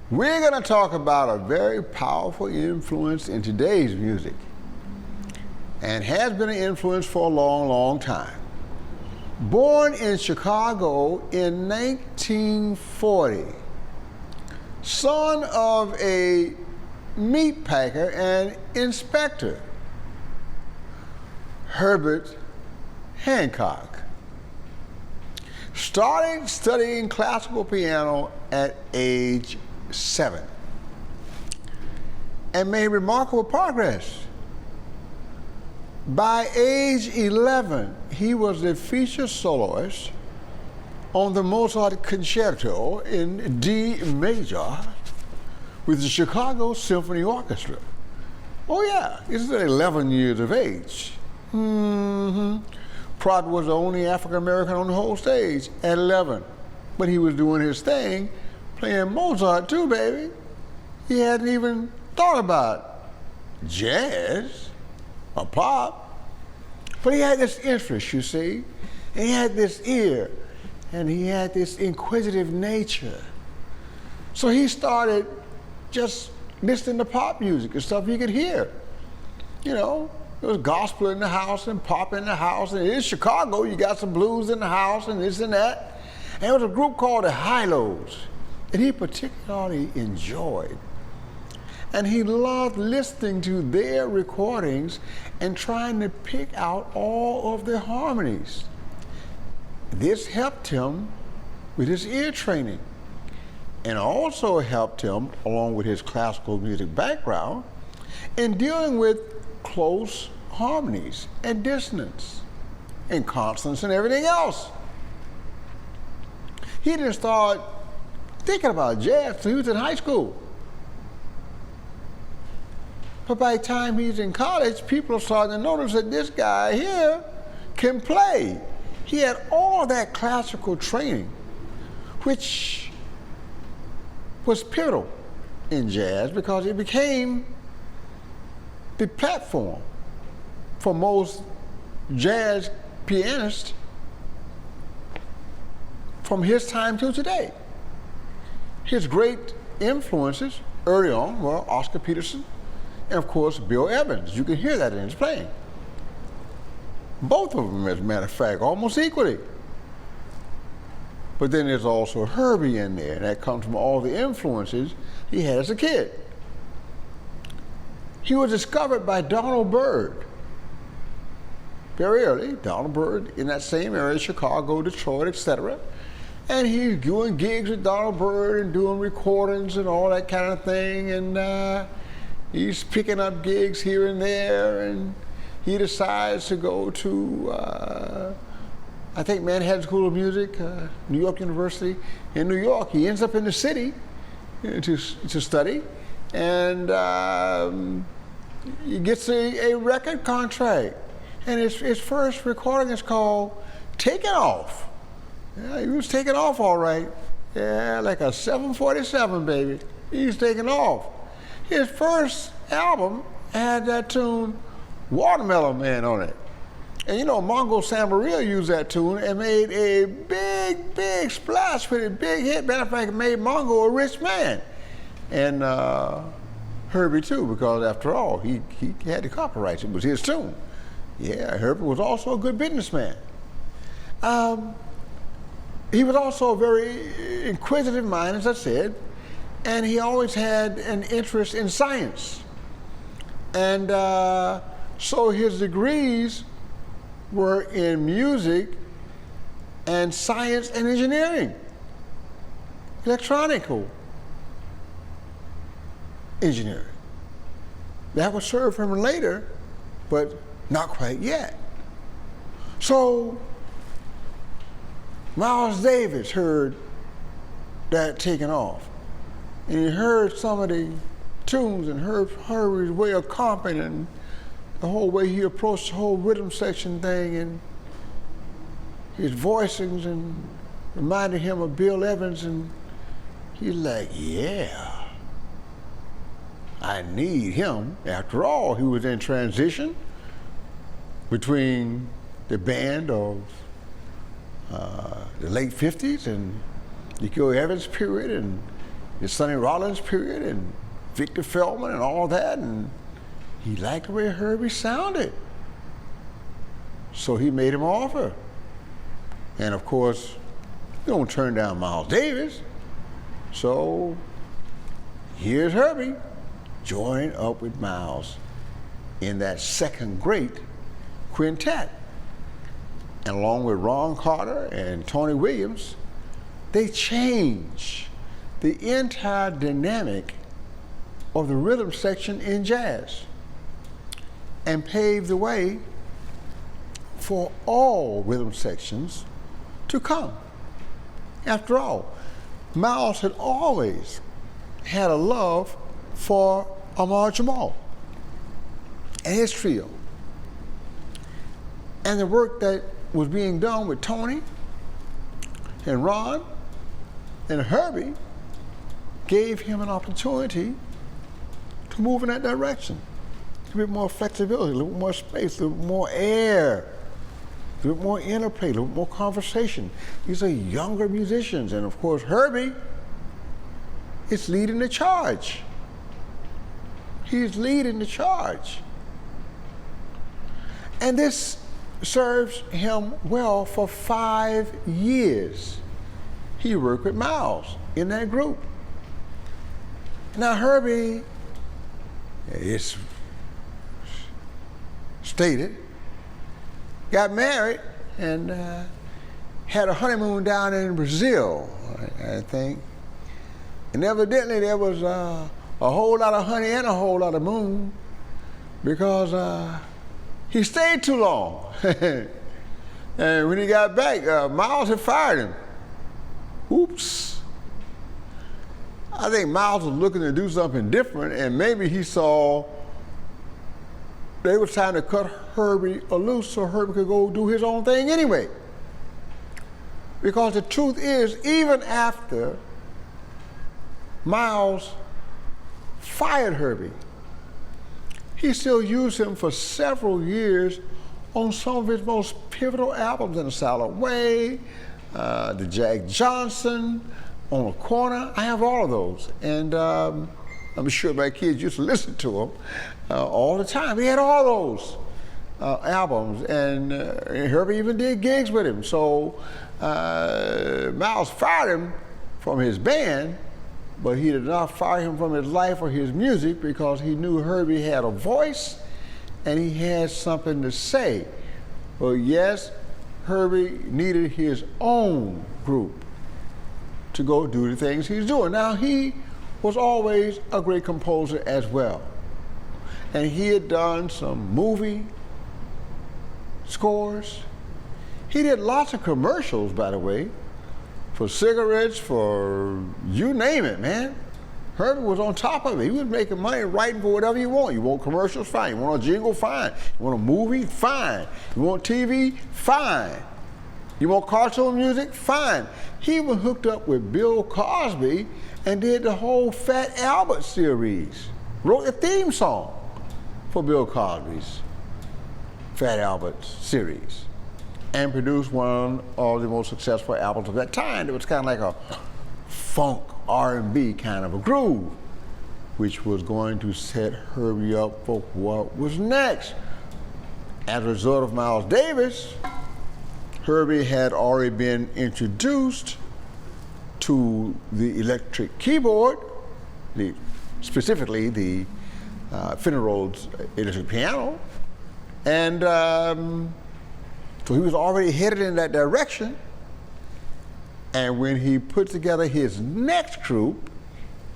We're going to talk about a very powerful influence in today's music, and has been an influence for a long, long time. Born in Chicago in 1940, son of a meat packer and inspector, Herbie Hancock started studying classical piano at age 7 and made remarkable progress. By age 11, he was the featured soloist on the Mozart Concerto in D major with the Chicago Symphony Orchestra. Oh yeah, this is at 11 years of age. Pratt was the only African American on the whole stage at 11, but he was doing his thing, playing Mozart too, baby. He hadn't even thought about jazz or pop, but he had this interest, you see, and he had this ear, and he had this inquisitive nature. So he started just listening to pop music and stuff he could hear. You know, there was gospel in the house and pop in the house, and in Chicago you got some blues in the house and this and that. And there was a group called the Hi-Los that he particularly enjoyed. And he loved listening to their recordings and trying to pick out all of their harmonies. This helped him with his ear training, and also helped him, along with his classical music background, in dealing with close harmonies and dissonance and consonants and everything else. He didn't start thinking about jazz until he was in high school. But by the time he's in college, people are starting to notice that this guy here can play. He had all that classical training, which was pivotal in jazz because it became the platform for most jazz pianists from his time till today. His great influences early on were Oscar Peterson and, of course, Bill Evans. You can hear that in his playing. Both of them, as a matter of fact, almost equally. But then there's also Herbie in there, and that comes from all the influences he had as a kid. He was discovered by Donald Byrd very early. Donald Byrd in that same area, Chicago, Detroit, etc. And he's doing gigs with Donald Byrd and doing recordings and all that kind of thing. And he's picking up gigs here and there. And he decides to go to, I think, Manhattan School of Music, New York University. In New York, he ends up in the city to study. And he gets a record contract, and his first recording is called "Taking Off." Yeah, he was taking off all right. Yeah, like a 747, baby. He's taking off. His first album had that tune "Watermelon Man" on it, and you know Mongo Samaria used that tune and made a big splash with it, big hit. Matter of fact, it made Mongo a rich man, and Herbie too, because after all, he had the copyrights. It was his tune. Yeah, Herbie was also a good businessman. He was also a very inquisitive mind, as I said, and he always had an interest in science. And so his degrees were in music and science and engineering, electronical engineering. That would serve him later, but not quite yet. So Miles Davis heard that taking off, and he heard some of the tunes and heard Herbie's way of comping and the whole way he approached the whole rhythm section thing, and his voicings, and reminded him of Bill Evans, and he's like, yeah, I need him. After all, he was in transition between the band of the late 50s and the Bill Evans period, and the Sonny Rollins period and Victor Feldman and all that, and he liked the way Herbie sounded. So he made him an offer. And of course, you don't turn down Miles Davis. So here's Herbie joining up with Miles in that second great quintet. And along with Ron Carter and Tony Williams, they change the entire dynamic of the rhythm section in jazz and paved the way for all rhythm sections to come. After all, Miles had always had a love for Ahmad Jamal and his trio. And the work that was being done with Tony and Ron and Herbie gave him an opportunity to move in that direction. A little bit more flexibility, a little bit more space, a little bit more air, a little bit more interplay, a little bit more conversation. These are younger musicians, and of course Herbie is leading the charge. He's leading the charge. And this serves him well for 5 years. He worked with Miles in that group. Now Herbie, it's stated, got married and had a honeymoon down in Brazil, I think. And evidently there was a whole lot of honey and a whole lot of moon because he stayed too long. And when he got back, Miles had fired him. Oops. I think Miles was looking to do something different, and maybe he saw they were trying to cut Herbie loose so Herbie could go do his own thing anyway. Because the truth is, even after Miles fired Herbie, he still used him for several years on some of his most pivotal albums, In a Silent Way, the Jack Johnson, On a Corner. I have all of those. And I'm sure my kids used to listen to them all the time. He had all those albums, and Herbie even did gigs with him. So Miles fired him from his band, but he did not fire him from his life or his music because he knew Herbie had a voice and he had something to say. But yes, Herbie needed his own group to go do the things he's doing. Now, he was always a great composer as well. And he had done some movie scores. He did lots of commercials, by the way, for cigarettes, for you name it, man. Herbie was on top of it. He was making money writing for whatever you want. You want commercials? Fine. You want a jingle? Fine. You want a movie? Fine. You want TV? Fine. You want cartoon music? Fine. He even hooked up with Bill Cosby and did the whole Fat Albert series. Wrote the theme song for Bill Cosby's Fat Albert series. And produced one of the most successful albums of that time. It was kind of like a funk R&B kind of a groove, which was going to set Herbie up for what was next. As a result of Miles Davis, Herbie had already been introduced to the electric keyboard, specifically the Fender Rhodes electric piano, and so he was already headed in that direction. And when he put together his next group,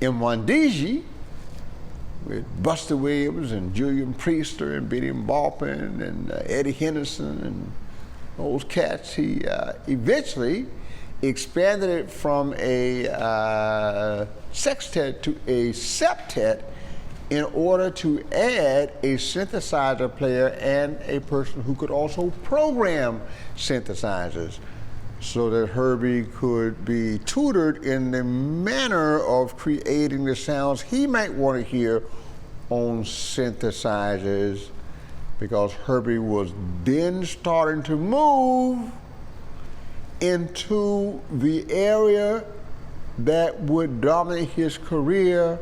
M1DG, with Buster Williams and Julian Priester and Benny Maupin and Eddie Henderson and those cats, he eventually expanded it from a sextet to a septet in order to add a synthesizer player and a person who could also program synthesizers, so that Herbie could be tutored in the manner of creating the sounds he might want to hear on synthesizers, because Herbie was then starting to move into the area that would dominate his career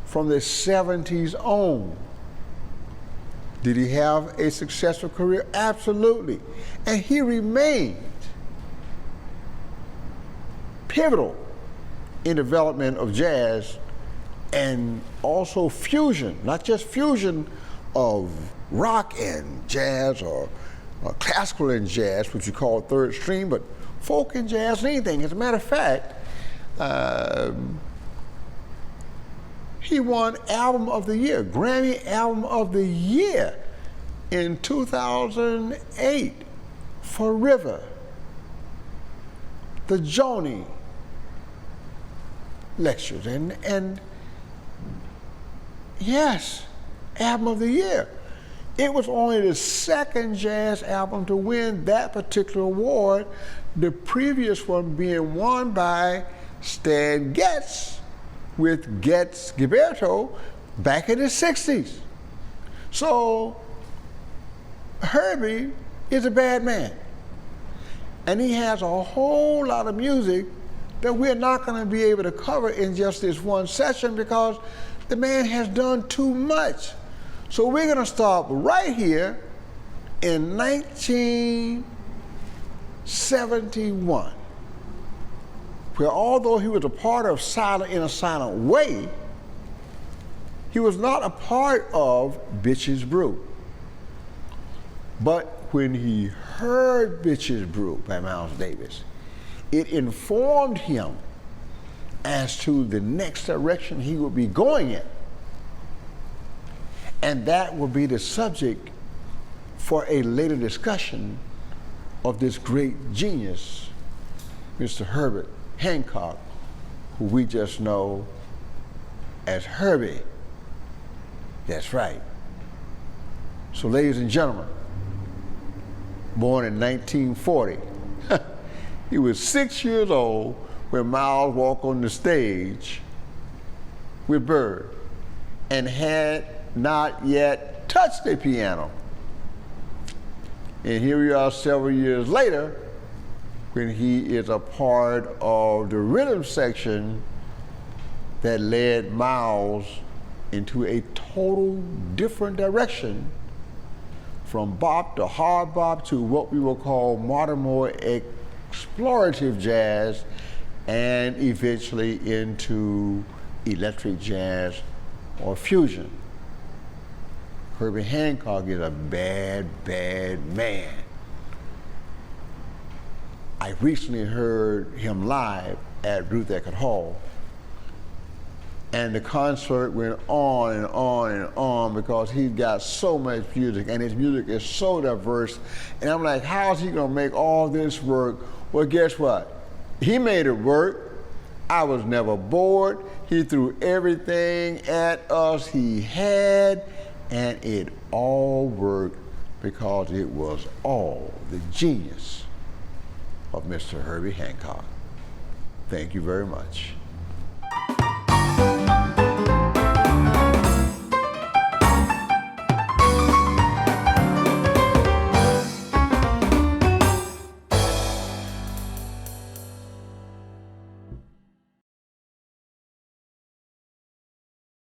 from the 70s on. Did he have a successful career? Absolutely. And he remained pivotal in development of jazz and also fusion, not just fusion of rock and jazz or classical and jazz, which you call third stream, but folk and jazz and anything. As a matter of fact, he won Album of the Year, Grammy Album of the Year in 2008 for River. The Joni lectures and yes, Album of the Year. It was only the second jazz album to win that particular award, the previous one being won by Stan Getz with Getz Gilberto back in the 60s. So Herbie is a bad man. And he has a whole lot of music that we're not going to be able to cover in just this one session because the man has done too much. So we're going to stop right here in 1971, where although he was a part of Silent in a Silent Way, he was not a part of Bitches Brew. But when he heard Bitches Brew by Miles Davis, it informed him as to the next direction he would be going in. And that will be the subject for a later discussion of this great genius, Mr. Herbie Hancock, who we just know as Herbie. That's right. So ladies and gentlemen, born in 1940, he was 6 years old when Miles walked on the stage with Bird and had not yet touched a piano. And here we are several years later when he is a part of the rhythm section that led Miles into a total different direction from bop to hard bop to what we will call modern, more explorative jazz, and eventually into electric jazz or fusion. Herbie Hancock is a bad, bad man. I recently heard him live at Ruth Eckerd Hall, and the concert went on and on and on because he's got so much music, and his music is so diverse. And I'm like, how is he gonna make all this work? Well, guess what? He made it work. I was never bored. He threw everything at us he had, and it all worked because it was all the genius of Mr. Herbie Hancock. Thank you very much.